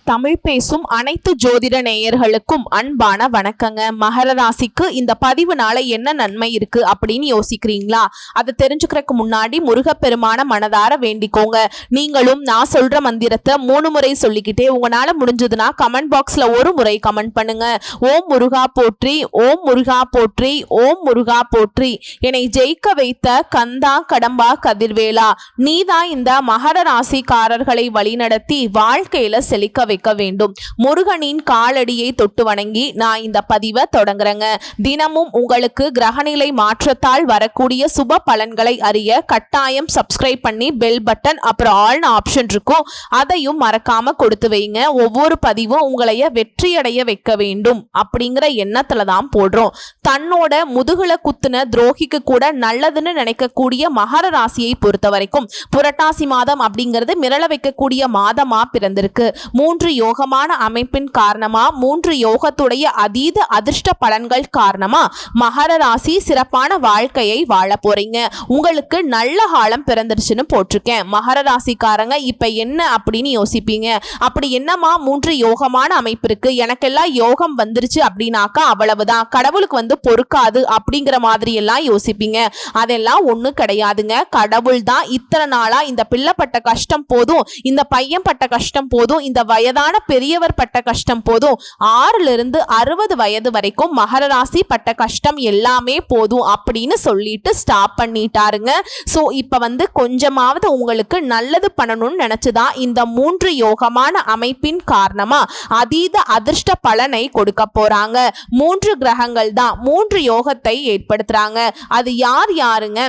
தமிழ் பேசும் அனைத்து ஜோதிட நேயர்களுக்கும் அன்பான வணக்கங்க. மகர ராசிக்கு இந்த பதிவுனால என்ன நன்மை இருக்கு அப்படின்னு யோசிக்கிறீங்களா? அதை தெரிஞ்சுக்கிறதுக்கு முன்னாடி முருகப்பெருமான மனதார வேண்டிக்கோங்க. நீங்களும் நான் சொல்ற மந்திரத்தை 3 முறை சொல்லிக்கிட்டே உங்களால முடிஞ்சதுன்னா கமெண்ட் பாக்ஸ்ல ஒரு முறை கமெண்ட் பண்ணுங்க. ஓம் முருகா போற்றி, ஓம் முருகா போற்றி, ஓம் முருகா போற்றி. என்னை ஜெயிக்க வைத்த கந்தா கடம்பா கதிர்வேலா, நீதான் இந்த மகர ராசிக்காரர்களை வழிநடத்தி வாழ்க்கையில செழிக்க வைக்க வேண்டும். முருகனின் காலடியை தொட்டு வணங்கி நான் இந்த பதிவை தொடங்குறேங்க. தினமும் உங்களுக்கு கிரகநிலை மாற்றத்தால் வரக்கூடிய சுப பலன்களை அறிய கட்டாயம் சப்ஸ்கிரைப் பண்ணி பெல் பட்டன் அப்புறம் ஆல்னு ஆப்ஷன் இருக்கும், அதையும் மறக்காம கொடுத்து வைங்க. ஒவ்வொரு பதிவும் உங்களைய வெற்றியடைய வைக்க வேண்டும் அப்படிங்கிற எண்ணத்துல தான் போடுறோம். தன்னோட முதுகுல குத்துன துரோகிக்கு கூட நல்லதுன்னு நினைக்கக்கூடிய மகர ராசியை பொறுத்த வரைக்கும் புரட்டாசி மாதம் அப்படிங்கிறது மிரள வைக்கக்கூடிய மாதமா பிறந்திருக்கு. 3 யோகமான அமைப்பின் காரணமா, 3 யோகத்துடைய அதீத அதிர்ஷ்ட பலன்கள் காரணமா மகர ராசி சிறப்பான வாழ்க்கையை வாழ போறீங்க. உங்களுக்கு நல்ல காலம் பிறந்துருச்சுன்னு போட்டிருக்கேன். மகர ராசிக்காரங்க இப்ப என்ன அப்படின்னு யோசிப்பீங்க. அப்படி என்னமா 3 யோகமான அமைப்பு இருக்கு, எனக்கெல்லாம் யோகம் வந்துருச்சு அப்படின்னாக்கா அவ்வளவுதான், கடவுளுக்கு பொறுக்காது அப்படிங்கிற மாதிரி எல்லாம் யோசிப்பீங்க. அதெல்லாம் ஒண்ணு கிடையாதுங்க. கடவுள் தான் இத்தனை நாளா இந்த பிள்ளை பட்ட கஷ்டம் போதும், இந்த பையன் பட்ட கஷ்டம் போதும், இந்த வயதான பெரியவர் பட்ட கஷ்டம் போதும், 6 இருந்து 60 வயது வரைக்கும் மகர ராசி பட்ட கஷ்டம் எல்லாமே போதும் அப்படின்னு சொல்லிட்டு ஸ்டாப் பண்ணிட்டாருங்க. சோ இப்ப கொஞ்சமாவது உங்களுக்கு நல்லது பண்ணணும்னு நினைச்சுதான் இந்த 3 யோகமான அமைப்பின் காரணமா அதீத அதிர்ஷ்ட பலனை கொடுக்க போறாங்க. 3 கிரகங்கள் தான் 3 யோகத்தை ஏற்படுத்துறாங்க. அது யாருங்க?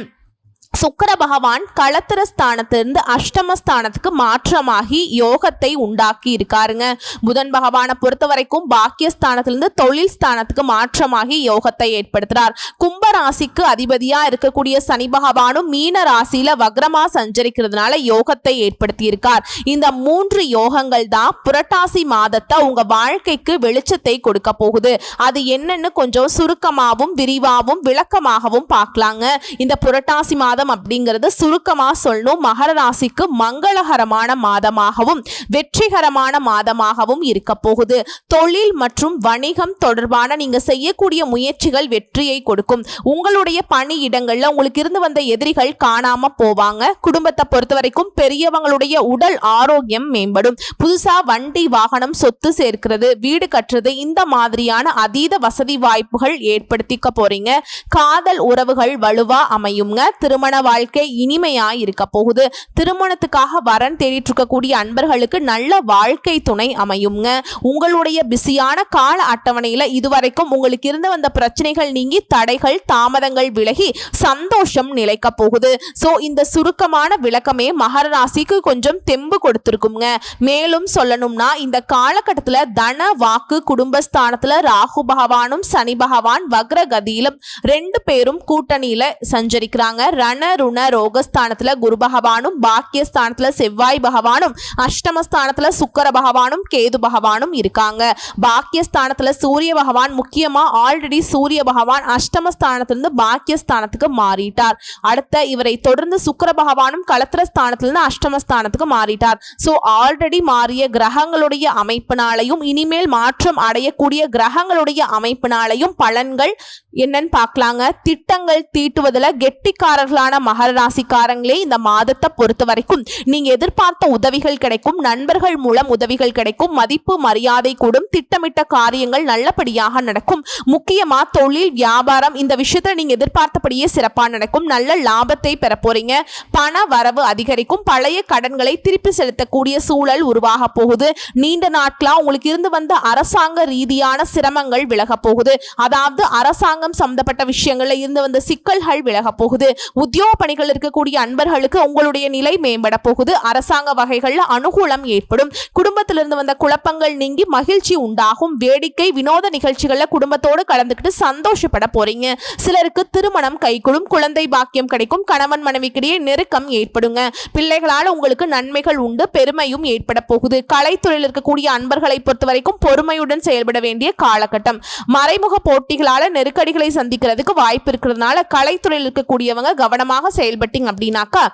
சுக்கிர பகவான் களத்திர ஸ்தானத்திலிருந்து அஷ்டமஸ்தானத்துக்கு மாற்றமாகி யோகத்தை உண்டாக்கி இருக்காருங்க. புதன் பகவானை பொறுத்த வரைக்கும் பாக்கியஸ்தானத்திலிருந்து தொழில் ஸ்தானத்துக்கு மாற்றமாகி யோகத்தை ஏற்படுத்துறார். கும்ப ராசிக்கு அதிபதியா இருக்கக்கூடிய சனி பகவானும் மீன ராசியில வக்ரமா சஞ்சரிக்கிறதுனால யோகத்தை ஏற்படுத்தி இருக்கார். இந்த 3 யோகங்கள் தான் புரட்டாசி மாதத்தை உங்க வாழ்க்கைக்கு வெளிச்சத்தை கொடுக்க போகுது. அது என்னன்னு கொஞ்சம் சுருக்கமாகவும் விரிவாகவும் விளக்கமாகவும் பார்க்கலாங்க. இந்த புரட்டாசி மாதம் அப்படிங்கிறது சுருக்கமா சொல்லணும், மகர ராசிக்கு மங்களகரமான மாதமாகவும் வெற்றிகரமான மாதமாகவும் இருக்க போகுது. தொழில் மற்றும் வணிகம் தொடர்பான நீங்க செய்யக்கூடிய முயற்சிகள் வெற்றியை கொடுக்கும். உங்களுடைய பணியிடங்கள்ல உங்களுக்கு இருந்து வந்த எதிரிகள் காணாம போவாங்க. குடும்பத்தை பொறுத்த வரைக்கும் பெரியவங்களுடைய உடல் ஆரோக்கியம் மேம்படும். புதுசா வண்டி வாகனம் சொத்து சேர்க்கிறது, வீடு கட்டுறது, இந்த மாதிரியான அதீத வசதி வாய்ப்புகள் ஏற்படுத்திக்க போறீங்க. காதல் உறவுகள் வலுவா அமையுங்க. திருமண வாழ்க்கை இனிமையா இருக்க போகுது. திருமணத்துக்காக வரன் தேடிட்டு இருக்கக்கூடிய அன்பர்களுக்கு நல்ல வாழ்க்கை துணை அமையுங்க. உங்களுடைய பிஸியான கால அட்டவணையில இதுவரைக்கும் உங்களுக்கு இருந்து வந்த பிரச்சனைகள் நீங்கி தடைகள் தாமதங்கள் விலகி சந்தோஷம் நிலைக்க போகுது. சோ இந்த சுருக்கமான விளக்கமே மகர ராசிக்கு கொஞ்சம் தெம்பு கொடுத்திருக்குங்க. மேலும் சொல்லணும்னா இந்த காலகட்டத்துல தன வாக்கு குடும்பஸ்தானத்துல ராகு பகவானும் சனி பகவான் வக்ர கதியிலும் 2 பேரும் கூட்டணியில சஞ்சரிக்கிறாங்க. ரண ருண ரோகஸ்தானத்துல குரு பகவானும் பாக்கியஸ்தானத்துல செவ்வாய் பகவானும் அஷ்டமஸ்தானத்துல சுக்கிர பகவானும் கேது பகவானும் இருக்காங்க. பாக்கியஸ்தானத்துல சூரிய பகவான் முக்கியமா ஆல்ரெடி சூரிய பகவான் அஷ்டமஸ்தானத்திலிருந்து பாக்கியஸ்தானத்துக்கு மாறிட்டார். அடுத்த இவரை தொடர்ந்து சுக்கிர பகவானும் களத்திர ஸ்தானத்திலிருந்து அஷ்டமஸ்தானத்துக்கு மாறிட்டார். சோ ஆல்ரெடி மாறிய கிரகங்களுடைய அமைப்பினாலையும் இனிமேல் மாற்றம் அடையக்கூடிய கிரகங்களுடைய அமைப்பினாலையும் பலன்கள் என்னன்னு பார்க்கலாங்க. திட்டங்கள் தீட்டுவதில் கெட்டிக்காரர்களான மகர ராசிக்காரங்களே இந்த மாதத்தை பொறுத்த வரைக்கும் நீங்க எதிர்பார்த்த உதவிகள் கிடைக்கும். நண்பர்கள் மூலம் உதவிகள் கிடைக்கும். மதிப்பு மரியாதை கூடும். திட்டமிட்ட காரியங்கள் நல்லபடியாக நடக்கும். முக்கியமா தொழில் வியாபாரம் இந்த விஷயத்துல நீங்க எதிர்பார்த்தபடியே சிறப்பா நடக்கும். நல்ல லாபத்தை பெற போறீங்க. பண வரவு அதிகரிக்கும். பழைய கடன்களை திருப்பி செலுத்தக்கூடிய சூழல் உருவாக போகுது. நீண்ட நாட்களா உங்களுக்கு இருந்து வந்த அரசாங்க ரீதியான சிரமங்கள் விலக போகுது. அதாவது அரசாங்கம் சம்பந்தப்பட்ட விஷயங்கள்ல இருந்து வந்த சிக்கல்கள் விலக போகுது. உத்தியோக பணிகள் இருக்கக்கூடிய அன்பர்களுக்கு உங்களுடைய நிலை மேம்பட போகுது. அரசாங்க வகைகள்ல அனுகூலம் ஏற்படும். குடும்பத்திலிருந்து வந்த குழப்பங்கள் நீங்கி மகிழ்ச்சி உண்டாகும். வேடிக்கை வினோத நிகழ்ச்சிகள்ல குடும்பத்தோடு கலந்துக்கிட்டு சந்தோஷப்பட போறீங்க. சிலருக்கு திருமணம் கைகூடும். குழந்தை பாக்கியம் கிடைக்கும். கணவன் மனைவிக்கிடையே நெருக்கம் ஏற்படுங்க. பிள்ளைகளால் உங்களுக்கு நன்மைகள் உண்டு. பெருமையும் ஏற்பட போகுது. கலைத்துறையில் இருக்கக்கூடிய அன்பர்களை பொறுத்த வரைக்கும் பொறுமையுடன் செயல்பட வேண்டிய காலகட்டம். மறைமுக போட்டிகளால நெருக்கடிகளை சந்திக்கிறதுக்கு வாய்ப்பு இருக்கிறதுனால கலைத்துறையில் இருக்கக்கூடியவங்க கவனமாக செயல்பட்டீங்க அப்படின்னாக்கா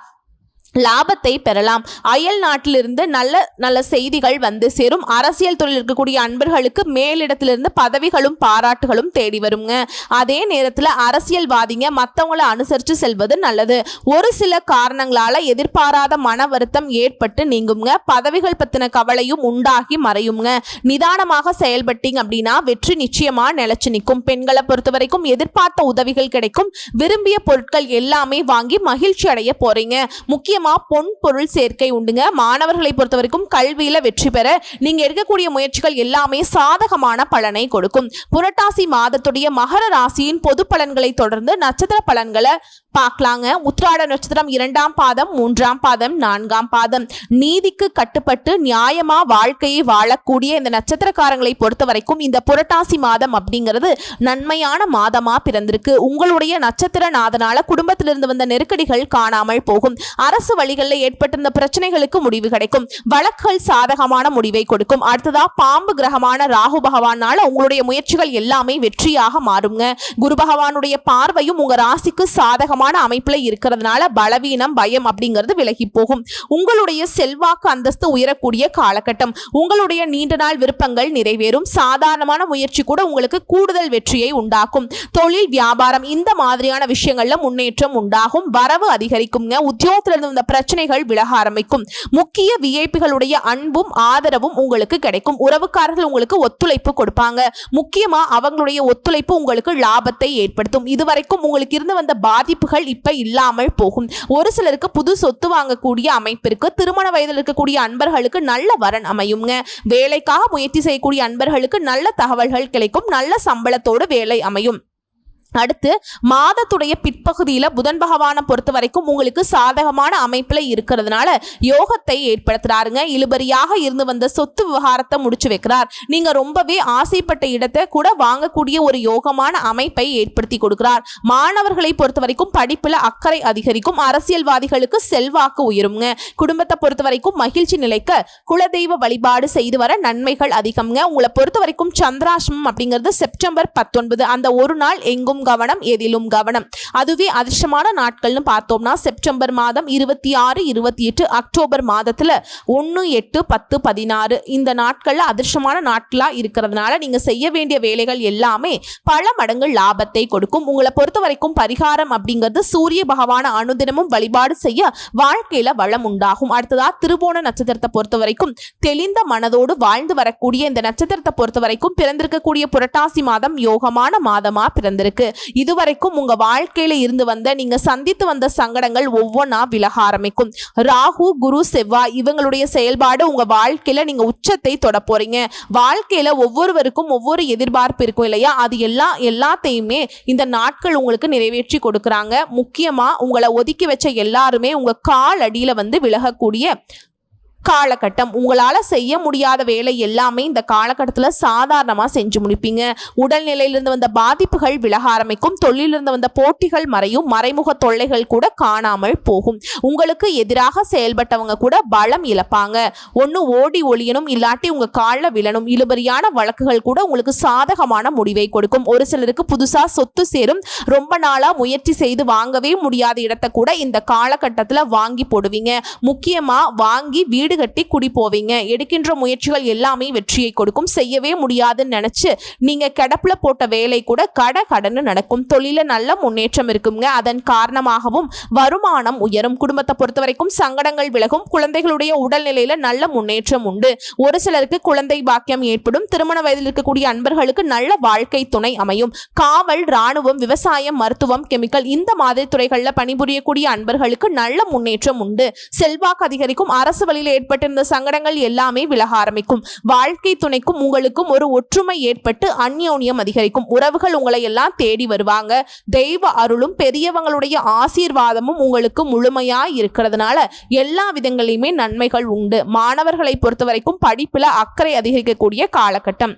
லாபத்தை பெறலாம். அயல் நாட்டிலிருந்து நல்ல நல்ல செய்திகள் வந்து சேரும். அரசியல் தொழில் இருக்கக்கூடிய அன்பர்களுக்கு மேலிடத்திலிருந்து பதவிகளும் பாராட்டுகளும் தேடி வருங்க. அதே நேரத்தில் அரசியல்வாதிங்க மற்றவங்களை அனுசரித்து செல்வது நல்லது. ஒரு சில காரணங்களால எதிர்பாராத மன வருத்தம் ஏற்பட்டு நீங்குங்க. பதவிகள் பத்தின கவலையும் உண்டாகி மறையுங்க. நிதானமாக செயல்பட்டீங்க அப்படின்னா வெற்றி நிச்சயமா நிலைச்சு நிற்கும். பெண்களை பொறுத்த வரைக்கும் எதிர்பார்த்த உதவிகள் கிடைக்கும். விரும்பிய பொருட்கள் எல்லாமே வாங்கி மகிழ்ச்சி அடைய போறீங்க. முக்கியமா பொன் பொருள் சேர்க்கை உண்டுங்க. மாணவர்களை பொறுத்த வரைக்கும் கல்வியில வெற்றி பெற நீங்க எடுக்கக்கூடிய முயற்சிகள் எல்லாமே சாதகமான பலனை கொடுக்கும். புரட்டாசி மாதத்துடைய மகர ராசியின் பொது பலன்களை தொடர்ந்து நட்சத்திர பலன்களை பார்க்கலாங்க. உத்திராட நட்சத்திரம் 2ஆம் பாதம், 3ஆம் பாதம், 4ஆம் பாதம். நீதிக்கு கட்டுப்பட்டு நியாயமா வாழ்க்கையை வாழக்கூடிய இந்த நட்சத்திரக்காரங்களை பொறுத்த வரைக்கும் இந்த புரட்டாசி மாதம் அப்படிங்கிறது நன்மையான மாதமா பிறந்திருக்கு. உங்களுடைய நட்சத்திர நாதனால குடும்பத்திலிருந்து வந்த நெருக்கடிகள் காணாமல் போகும். அரசு வழிகளில் ஏற்பட்டிருந்த பிரச்சனைகளுக்கு முடிவு கிடைக்கும். வழக்குகள் சாதகமான முடிவை கொடுக்கும். அடுத்ததா பாம்பு கிரகமான ராகு பகவானால உங்களுடைய முயற்சிகள் எல்லாமே வெற்றியாக மாறுங்க. குரு பகவானுடைய பார்வையும் உங்க ராசிக்கு சாதகமான அமைப்புல இருக்கிறதுனால பலவீனம் பயம் அப்படிங்கிறது விலகி போகும். உங்களுடைய செல்வாக்கு அந்தஸ்து உயரக்கூடிய காலகட்டம். உங்களுடைய நீண்ட நாள் விருப்பங்கள் நிறைவேறும். சாதாரணமான முயற்சி கூட உங்களுக்கு கூடுதல் வெற்றியை உண்டாக்கும். தொழில் வியாபாரம் இந்த மாதிரியான விஷயங்கள்ல முன்னேற்றம் உண்டாகும். வரவு அதிகரிக்குங்க. உத்தியோகத்திலிருந்து வந்த பிரச்சனைகள் விலக ஆரம்பிக்கும். முக்கிய விஐபிகளுடைய அன்பும் ஆதரவும் உங்களுக்கு கிடைக்கும். உறவுக்காரர்கள் உங்களுக்கு ஒத்துழைப்பு கொடுப்பாங்க. முக்கியமா அவங்களுடைய ஒத்துழைப்பு உங்களுக்கு லாபத்தை ஏற்படுத்தும். இதுவரைக்கும் உங்களுக்கு இருந்து வந்த பாதிப்புகள் இப்ப இல்லாமல் போகும். ஒரு சிலருக்கு புது சொத்து வாங்கக்கூடிய அமைப்பிற்கு. திருமண வயதில் இருக்கக்கூடிய அன்பர்களுக்கு நல்ல வரன் அமையுங்க. வேலைக்காக முயற்சி செய்யக்கூடிய அன்பர்களுக்கு நல்ல தகவல்கள் கிடைக்கும். நல்ல சம்பளத்தோடு வேலை அமையும். அடுத்து மாதத்துடைய பிற்பகுதியில் புதன் பகவானை பொறுத்த வரைக்கும் உங்களுக்கு சாதகமான அமைப்பில் இருக்கிறதுனால யோகத்தை ஏற்படுத்துறாருங்க. இழுபறியாக இருந்து வந்த சொத்து விவகாரத்தை முடிச்சு வைக்கிறார். நீங்க ரொம்பவே ஆசைப்பட்ட இடத்தை கூட வாங்கக்கூடிய ஒரு யோகமான அமைப்பை ஏற்படுத்தி கொடுக்கிறார். மாணவர்களை பொறுத்த வரைக்கும் படிப்புல அக்கறை அதிகரிக்கும். அரசியல்வாதிகளுக்கு செல்வாக்கு உயருங்க. குடும்பத்தை பொறுத்த வரைக்கும் மகிழ்ச்சி நிலைக்க குலதெய்வ வழிபாடு செய்து வர நன்மைகள் அதிகம்ங்க. உங்களை பொறுத்த வரைக்கும் சந்திராஷ்டமம் அப்படிங்கிறது செப்டம்பர் 19. அந்த ஒரு நாள் எங்கும் கவனம், எதிலும் கவனம். அதுவே அதிர்ஷ்டமான நாட்கள்னு பார்த்தோம்னா செப்டம்பர் மாதம் 26, 28, அக்டோபர் மாதத்துல 1, 8, 10, 16 இந்த நாட்கள்ல அதிர்ஷ்டமான நாட்களா இருக்கிறதுனால நீங்க செய்ய வேண்டிய வேலைகள் எல்லாமே பல மடங்கு லாபத்தை கொடுக்கும். உங்களை பொறுத்த வரைக்கும் பரிகாரம் அப்படிங்கிறது சூரிய பகவான அனுதினமும் வழிபாடு செய்ய வாழ்க்கையில வளம் உண்டாகும். அடுத்ததா திருவோண நட்சத்திரத்தை பொறுத்த வரைக்கும் தெளிந்த மனதோடு வாழ்ந்து வரக்கூடிய இந்த நட்சத்திரத்தை பொறுத்த வரைக்கும் பிறந்திருக்கக்கூடிய புரட்டாசி மாதம் யோகமான மாதமா பிறந்திருக்கு. இதுவரைக்கும் உங்க வாழ்க்கையில இருந்து வந்த நீங்க சந்தித்து வந்த சங்கடங்கள் ஒவ்வொன்றா விலக ஆரம்பிக்கும். ராகு, குரு, செவ்வாய் இவங்களுடைய செயல்பாடு உங்க வாழ்க்கையில நீங்க உச்சத்தை தொட போறீங்க. வாழ்க்கையில ஒவ்வொருவருக்கும் ஒவ்வொரு எதிர்பார்ப்பு இருக்கும் இல்லையா, அது எல்லாத்தையுமே இந்த நாட்கள் உங்களுக்கு நிறைவேற்றி கொடுக்கறாங்க. முக்கியமா உங்களை ஒதுக்கி வச்ச எல்லாருமே உங்க கால் அடியில வந்து விலகக்கூடிய காலகட்டம். உங்களால செய்ய முடியாத வேலை எல்லாமே இந்த காலகட்டத்தில் சாதாரணமாக செஞ்சு முடிப்பீங்க. உடல்நிலையிலிருந்து வந்த பாதிப்புகள் விலக ஆரம்பிக்கும். தொழிலிருந்து வந்த போட்டிகள் மறையும். மறைமுக தொல்லைகள் கூட காணாமல் போகும். உங்களுக்கு எதிராக செயல்பட்டவங்க கூட பலம் இழப்பாங்க. ஒன்று ஓடி ஒளியணும், இல்லாட்டி உங்க காலில் விழணும். இழுபறியான வழக்குகள் கூட உங்களுக்கு சாதகமான முடிவை கொடுக்கும். ஒரு சிலருக்கு புதுசா சொத்து சேரும். ரொம்ப நாளா முயற்சி செய்து வாங்கவே முடியாத இடத்தை கூட இந்த காலகட்டத்தில் வாங்கி போடுவீங்க. முக்கியமா வாங்கி வீடு கட்டி குடி போவீங்க. எடுக்கின்ற முயற்சிகள் எல்லாமே வெற்றியை கொடுக்கும். செய்யவே முடியாதுன்னு நினைச்சு நீங்க கிடப்புல போட்ட வேலை கூட கடன்னு நடக்கும். தொழில நல்ல முன்னேற்றம் இருக்குங்க. அதன் காரணமாகவும் வருமானம் உயரும். குடும்பத்தை பொறுத்த வரைக்கும் சங்கடங்கள் விலகும். குழந்தைகளுடைய உடல்நிலையில நல்ல முன்னேற்றம் உண்டு. ஒரு சிலருக்கு குழந்தை பாக்கியம் ஏற்படும். திருமண வயதில் இருக்கக்கூடிய அன்பர்களுக்கு நல்ல வாழ்க்கை துணை அமையும். காவல், ராணுவம், விவசாயம், மருத்துவம், கெமிக்கல் இந்த மாதிரி துறைகள்ல பணிபுரியக்கூடிய அன்பர்களுக்கு நல்ல முன்னேற்றம் உண்டு. செல்வாக்கு அதிகரிக்கும். அரசு வழியில் ஏற்பட்டிருந்த சங்கடங்கள் எல்லாமே விலக ஆரம்பிக்கும். வாழ்க்கை துணைக்கும் உங்களுக்கும் ஒரு ஒற்றுமை ஏற்பட்டு அந்யோன்யம் அதிகரிக்கும். உறவுகள் உங்களை எல்லாம் தேடி வருவாங்க. தெய்வ அருளும் பெரியவங்களுடைய ஆசீர்வாதமும் உங்களுக்கு முழுமையா இருக்கிறதுனால எல்லா விதங்களிலுமே நன்மைகள் உண்டு. மாணவர்களை பொறுத்த வரைக்கும் படிப்புல அக்கறை அதிகரிக்கக்கூடிய காலகட்டம்.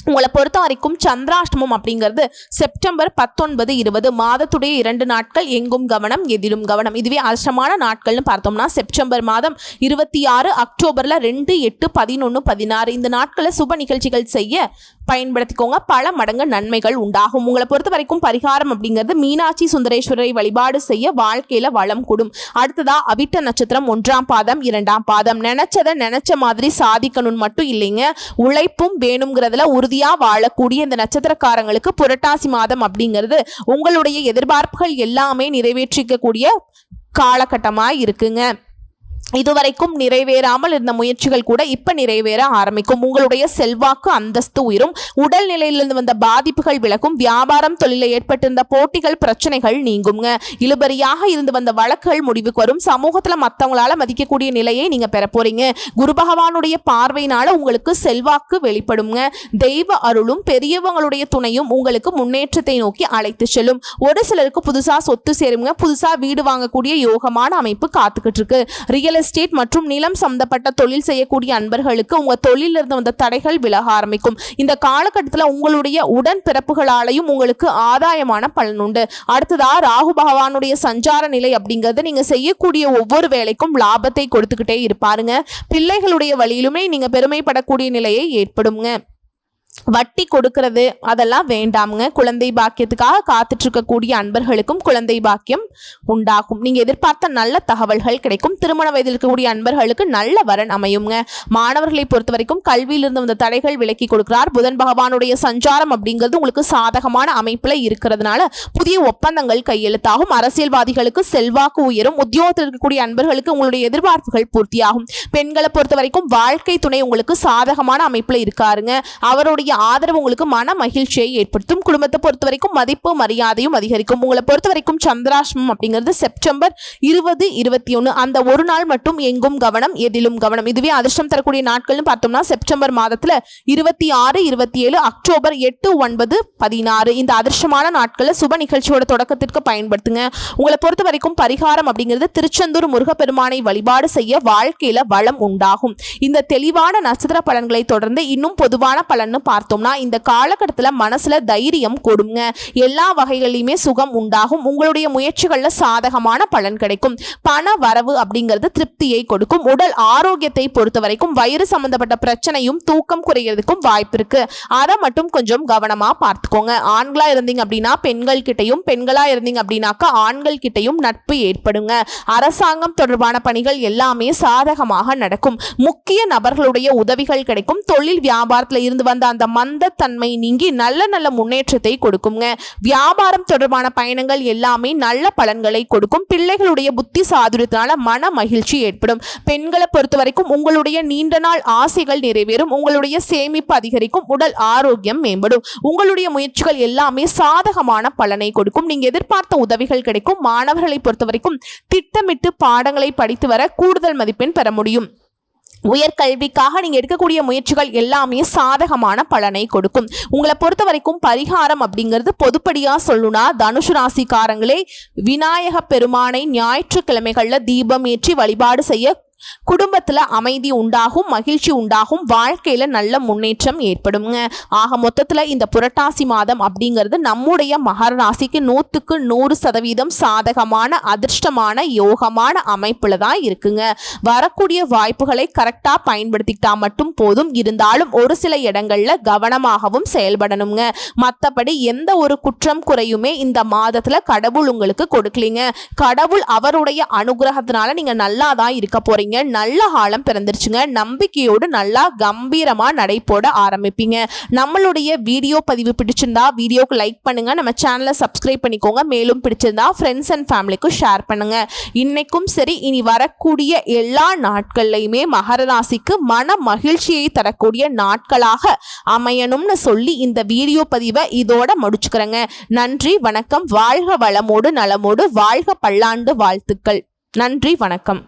உங்களை பொறுத்த வரைக்கும் சந்திராஷ்டமம் அப்படிங்கிறது செப்டம்பர் 19, 20 மாதத்துடைய 2 நாட்கள். எங்கும் கவனம், எதிலும் கவனம். இதுவே அதிர்ஷ்டமான நாட்கள்னு பார்த்தோம்னா செப்டம்பர் மாதம் 26, அக்டோபர்ல 2, 8, 11, 16 இந்த நாட்களை சுப நிகழ்ச்சிகள் செய்ய பயன்படுத்திக்கோங்க. பல மடங்கு நன்மைகள் உண்டாகும். உங்களை பொறுத்த வரைக்கும் பரிகாரம் அப்படிங்கிறது மீனாட்சி சுந்தரேஸ்வரரை வழிபாடு செய்ய வாழ்க்கையில வளம் கூடும். அடுத்ததா அவிட்ட நட்சத்திரம் 1ஆம் பாதம் 2ஆம் பாதம். நினைச்சதை நினைச்ச மாதிரி சாதிக்கணும்னு மட்டும் இல்லைங்க, உழைப்பும் வேணுங்கிறதுல உறுதியா வாழக்கூடிய இந்த நட்சத்திரக்காரங்களுக்கு புரட்டாசி மாதம் அப்படிங்கிறது உங்களுடைய எதிர்பார்ப்புகள் எல்லாமே நிறைவேற்றிக்கக்கூடிய காலகட்டமா இருக்குங்க. இதுவரைக்கும் நிறைவேறாமல் இருந்த முயற்சிகள் கூட இப்ப நிறைவேற ஆரம்பிக்கும். உங்களுடைய செல்வாக்கு அந்தஸ்து உயரும். உடல் நிலையிலிருந்து வந்த பாதிப்புகள் விலகும். வியாபாரம் தொழிலில் ஏற்பட்டிருந்த போட்டிகள் பிரச்சனைகள் நீங்குங்க. இழுபறியாக இருந்து வந்த வழக்குகள் முடிவுக்கு வரும். சமூகத்துல மற்றவங்களால மதிக்கக்கூடிய நிலையை நீங்க பெற போறீங்க. குரு பகவானுடைய பார்வையினால உங்களுக்கு செல்வாக்கு வெளிப்படுங்க. தெய்வ அருளும் பெரியவங்களுடைய துணையும் உங்களுக்கு முன்னேற்றத்தை நோக்கி அழைத்து செல்லும். ஒரு சிலருக்கு புதுசா சொத்து சேருங்க. புதுசா வீடு வாங்கக்கூடிய யோகமான அமைப்பு காத்துக்கிட்டு இருக்கு. ரியல் எஸ்டேட் மற்றும் நிலம் சம்பந்தப்பட்ட தொழில் செய்யக்கூடிய அன்பர்களுக்கு உங்க தொழிலில் இருந்து வந்த தடைகள் விலக ஆரம்பிக்கும். இந்த காலகட்டத்தில் உங்களுடைய உடன் பிறப்புகளாலையும் உங்களுக்கு ஆதாயமான பலன் உண்டு. அடுத்ததா ராகு பகவானுடைய சஞ்சார நிலை அப்படிங்கிறது நீங்க செய்யக்கூடிய ஒவ்வொரு வேலைக்கும் லாபத்தை கொடுத்துக்கிட்டே இருப்பாருங்க. பிள்ளைகளுடைய வழியிலுமே நீங்க பெருமைப்படக்கூடிய நிலையை ஏற்படுங்க. வட்டி கொடுக்கறது அதெல்லாம் வேண்டாமுங்க. குழந்தை பாக்கியத்துக்காக காத்துட்டு இருக்கக்கூடிய அன்பர்களுக்கும் குழந்தை பாக்கியம் உண்டாகும். நீங்க எதிர்பார்த்த நல்ல தகவல்கள் கிடைக்கும். திருமண வயதில் இருக்கக்கூடிய அன்பர்களுக்கு நல்ல வரன் அமையுங்க. மாணவர்களை பொறுத்த வரைக்கும் கல்வியிலிருந்து வந்த தடைகள் விலக்கி கொடுக்கிறார். புதன் பகவானுடைய சஞ்சாரம் அப்படிங்கிறது உங்களுக்கு சாதகமான அமைப்புல இருக்கிறதுனால புதிய ஒப்பந்தங்கள் கையெழுத்தாகும். அரசியல்வாதிகளுக்கு செல்வாக்கு உயரும். உத்தியோகத்தில் இருக்கக்கூடிய அன்பர்களுக்கு உங்களுடைய எதிர்பார்ப்புகள் பூர்த்தியாகும். பெண்களை பொறுத்த வரைக்கும் வாழ்க்கை துணை உங்களுக்கு சாதகமான அமைப்புல இருக்காருங்க. அவருடைய ஆதரவு உங்களுக்கு மன மகிழ்ச்சியை ஏற்படுத்தும். குடும்பத்தை பொறுத்த வரைக்கும் மதிப்பு மரியாதையும் அதிகரிக்கும். உங்களை பொறுத்த வரைக்கும் சந்திராஷ்டமம் அப்படிங்கிறது செப்டம்பர் 20, 21 அந்த ஒரு நாள் மட்டும் எங்கும் கவனம், எதிலும் கவனம். இதுவே அதிர்ஷ்டம் தரக்கூடிய நாட்கள்னு பார்த்தோம்னா செப்டம்பர் மாதத்துல 26, 27, அக்டோபர் 8, 9, 16 இந்த அதிர்ஷ்டமான நாட்களை சுப நிகழ்ச்சியோட தொடக்கத்திற்கு பயன்படுத்துங்க. உங்களை பொறுத்த வரைக்கும் பரிகாரம் அப்படிங்கிறது திருச்செந்தூர் முருகப்பெருமானை வழிபாடு செய்ய வாழ்க்கையில வளம் உண்டாகும். இந்த தெளிவான நட்சத்திர பலன்களை தொடர்ந்து இன்னும் பொதுவான பலன்னு பார்த்தோம்னா இந்த காலகட்டத்தில் மனசுல தைரியம் கொடுங்க. எல்லா வகைகளிலுமே சுகம் உண்டாகும். உங்களுடைய முயற்சிகள்ல சாதகமான பலன் கிடைக்கும். பண வரவு அப்படிங்கிறது திருப்தியை கொடுக்கும். உடல் ஆரோக்கியத்தை பொறுத்த வரைக்கும் வயிறு சம்பந்தப்பட்ட பிரச்சனையும் தூக்கம் குறைகிறதுக்கும் வாய்ப்பு இருக்கு. அதை மட்டும் கொஞ்சம் கவனமா பார்த்துக்கோங்க. ஆண்களா இருந்தீங்க அப்படின்னா பெண்கள் கிட்டையும், பெண்களா இருந்தீங்க அப்படின்னாக்கா ஆண்கள் கிட்டையும் நட்பு ஏற்படுங்க. அரசாங்கம் தொடர்பான பணிகள் எல்லாமே சாதகமாக நடக்கும். முக்கிய நபர்களுடைய உதவிகள் கிடைக்கும். தொழில் வியாபாரத்தில் இருந்து வந்த அந்த மந்தத்தன்மை நீங்கி நல்ல நல்ல முன்னேற்றத்தை கொடுக்குங்க. வியாபாரம் தொடர்பான பயணங்கள் எல்லாமே நல்ல பலன்களை கொடுக்கும். பிள்ளைகளுடைய புத்தி சாதுரியத்தினால மன மகிழ்ச்சி ஏற்படும். பெண்களை பொறுத்த வரைக்கும் உங்களுடைய நீண்ட நாள் ஆசைகள் நிறைவேறும். உங்களுடைய சேமிப்பு அதிகரிக்கும். உடல் ஆரோக்கியம் மேம்படும். உங்களுடைய முயற்சிகள் எல்லாமே சாதகமான பலனை கொடுக்கும். நீங்க எதிர்பார்த்த உதவிகள் கிடைக்கும். மாணவர்களை பொறுத்த வரைக்கும் திட்டமிட்டு பாடங்களை படித்து வர கூடுதல் மதிப்பெண் பெற முடியும். உயர்கல்விக்காக நீங்க எடுக்கக்கூடிய முயற்சிகள் எல்லாமே சாதகமான பலனை கொடுக்கும். உங்களை பொறுத்த வரைக்கும் பரிகாரம் அப்படிங்கிறது பொதுப்படியா சொல்லணும்னா தனுசு ராசிக்காரங்களே விநாயக பெருமானை ஞாயிற்றுக்கிழமைகள்ல தீபம் ஏற்றி வழிபாடு செய்ய குடும்பத்துல அமைதி உண்டாகும், மகிழ்ச்சி உண்டாகும். வாழ்க்கையில நல்ல முன்னேற்றம் ஏற்படுங்க. ஆக மொத்தத்துல இந்த புரட்டாசி மாதம் அப்படிங்கிறது நம்முடைய மகர ராசிக்கு 100க்கு 100% சாதகமான அதிர்ஷ்டமான யோகமான அமைப்புல தான் இருக்குங்க. வரக்கூடிய வாய்ப்புகளை கரெக்டா பயன்படுத்திக்கிட்டா மட்டும் போதும். இருந்தாலும் ஒரு சில இடங்கள்ல கவனமாகவும் செயல்படணுங்க. மற்றபடி எந்த ஒரு குற்றம் குறையுமே இந்த மாதத்துல கடவுள் உங்களுக்கு கொடுக்கலீங்க. கடவுள் அவருடைய அனுகிரகத்தினால நீங்க நல்லா தான் இருக்க போறீங்க. நல்ல காலம் பிறந்துருச்சுங்க. நம்பிக்கையோடு நல்லா கம்பீரமா நடைபோட ஆரம்பிப்பீங்க. நம்மளுடைய வீடியோ பதிவு பிடிச்சிருந்தா வீடியோக்கு லைக் பண்ணுங்க. நம்ம சேனலை சப்ஸ்கிரைப் பண்ணிக்கோங்க. மேலும் பிடிச்சிருந்தா ஃப்ரெண்ட்ஸ் அண்ட் ஃபேமிலிக்கு ஷேர் பண்ணுங்க. இன்னைக்கும் சரி இனி வரக்கூடிய எல்லா நாட்கள்லையுமே மகர ராசிக்கு மன மகிழ்ச்சியை தரக்கூடிய நாட்களாக அமையணும்னு சொல்லி இந்த வீடியோ பதிவை இதோட முடிச்சுக்கிறேங்க. நன்றி, வணக்கம். வாழ்க வளமோடு நலமோடு வாழ்க பல்லாண்டு வாழ்த்துக்கள். நன்றி, வணக்கம்.